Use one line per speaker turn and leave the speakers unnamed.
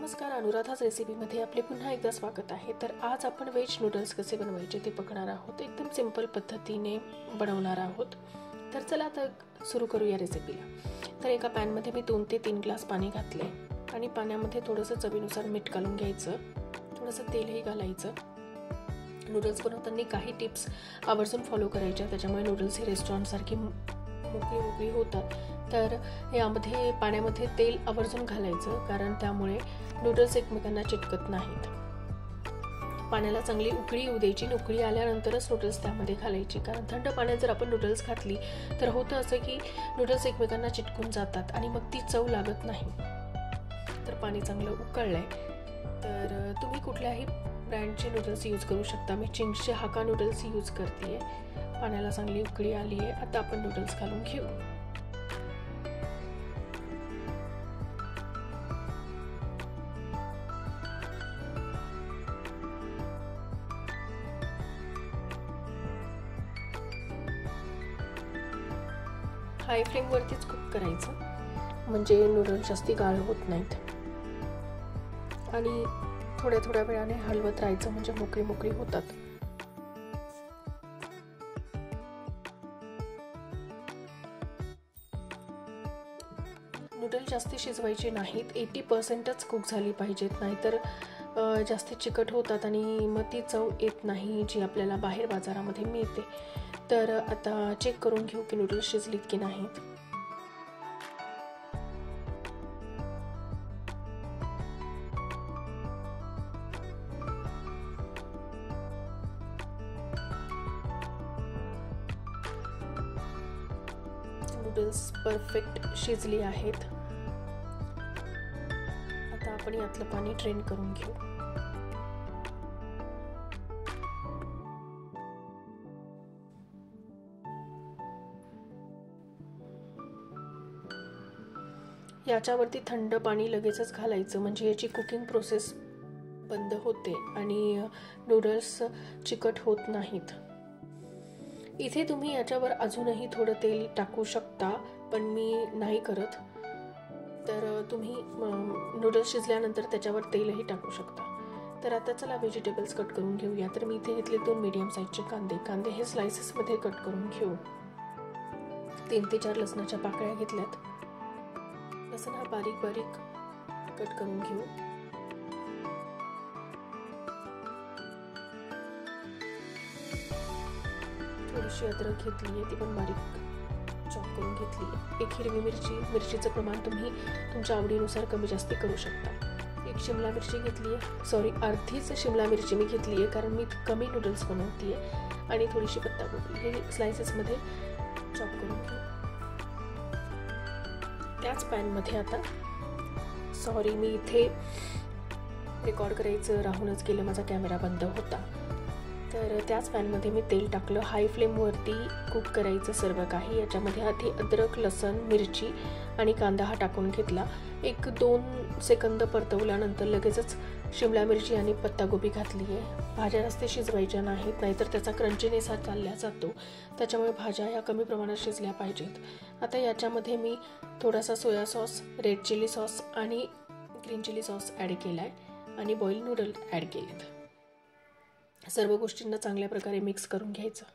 नमस्कार, अनुराधाच रेसिपीमध्ये आपले पुन्हा एकदा स्वागत आहे। तर आज आपण व्हेज नूडल्स कसे बनवायचे ते बघणार आहोत। एकदम सिंपल पद्धतीने बनवणार आहोत। तर चला आता सुरू करूया रेसिपीला। तर एका पॅन मध्ये मी 2 ते 3 ग्लास पाणी घातले आणि पाण्यामध्ये थोडंसं चवीनुसार मीठ घालून घ्यायचं, थोडंसं तेलही घालायचं। नूडल्स बनवताना काही टिप्स आवर्जून फॉलो करायच्या, त्याच्यामुळे नूडल्स हे रेस्टॉरंट सारखी मोकळी होतात। तर यामध्ये पाण्यामध्ये तेल आवर्जून घालायचं, कारण त्यामुळे नूडल्स एकमेकांना चिटकत नाहीत। पाण्याला चांगली उकळी येऊ द्यायची। उकळी आल्यानंतरच नूडल्स त्यामध्ये घालायची, कारण थंड पाण्यात जर आपण नूडल्स घातली तर होतं असं की नूडल्स एकमेकांना चिटकून जातात आणि मग ती चव लागत नाही। तर पाणी चांगलं उकळलंय, तर तुम्ही कुठल्याही ब्रँडचे नूडल्स यूज करू शकता। मी चिंग्सचे हाका नूडल्स यूज करते। पाण्याला चांगली उकळी आली आहे, आता आपण नूडल्स घालून घेऊ। हाय फ्लेम वरतीच कुक करायचं, म्हणजे नूडल्स जास्ती गाळ होत नाहीत। आणि थोड्या वेळाने हलवत राहायचं, म्हणजे मोकळी होतात। नूडल्स जास्ती शिजवायचे नाहीत, 80%च कुक झाली पाहिजेत, नाहीतर जास्ती चिकट होतात आणि मग ती चव येत नाही जी आपल्याला बाहेर बाजारामध्ये मिळते। तर आता चेक करून घेऊ की नूडल्स शिजलीत की नाहीत। नूडल्स परफेक्ट शिजली आहेत। आता आपण यातलं पाणी ड्रेन करून घेऊ। याच्यावरती थंड पाणी लगेचच घालायचं, म्हणजे याची कुकिंग प्रोसेस बंद होते आणि नूडल्स चिकट होत नाहीत। इथे तुम्ही याच्यावर अजूनही थोडं तेल टाकू शकता, पण मी नाही करत। तर तुम्ही नूडल्स शिजल्यानंतर त्याच्यावर तेलही टाकू शकता। तर आता चला व्हेजिटेबल्स कट करून घेऊया। तर मी इथे घेतले 2 मीडियम साईजचे कांदे हे स्लाइसेस मध्ये कट करून घेऊ। 3 ते 4 लसणाच्या पाकळ्या घेतल्यात। लसूण हा बारीक कट करून घेऊ। थोडीशी अद्रक घेतली आहे, ती पण बारीक चॉप करून घेतली आहे। 1 हिरवी मिरचीचं प्रमाण तुम्ही तुमच्या आवडीनुसार कमी जास्ती करू शकता। 1 शिमला मिरची घेतली आहे, अर्धीच शिमला मिरची मी घेतली आहे, कारण मी कमी नूडल्स बनवते आहे। आणि थोडीशी पत्ताकोबी हे स्लाइसेसमध्ये चॉप करून घेऊ। त्याच पॅनमध्ये आता मी इथे रेकॉर्ड करायचं राहूनच गेलं, माझा कॅमेरा बंद होता। तर त्याच पॅनमध्ये मी तेल टाकलं। हाय फ्लेमवरती कुक करायचं सर्व काही। याच्यामध्ये आधी अद्रक, लसूण, मिरची आणि कांदा हा टाकून घेतला। 1-2 सेकंद परतवल्यानंतर लगेचच शिमला मिरची आणि पत्तागोबी घातली आहे। भाज्या जास्त शिजवायच्या नाहीत, नाहीतर त्याचा क्रंचीनेस हा चालला जातो। त्याच्यामुळे भाज्या या कमी प्रमाणात शिजल्या पाहिजेत। आता याच्यामध्ये मी थोडासा soy sauce, red chilli sauce आणि ग्रीन चिली सॉस ॲड केला आहे आणि बॉईल नूडल ॲड केलेत। सर्व गोष्टींना चांगल्या प्रकारे मिक्स करून घ्यायचं।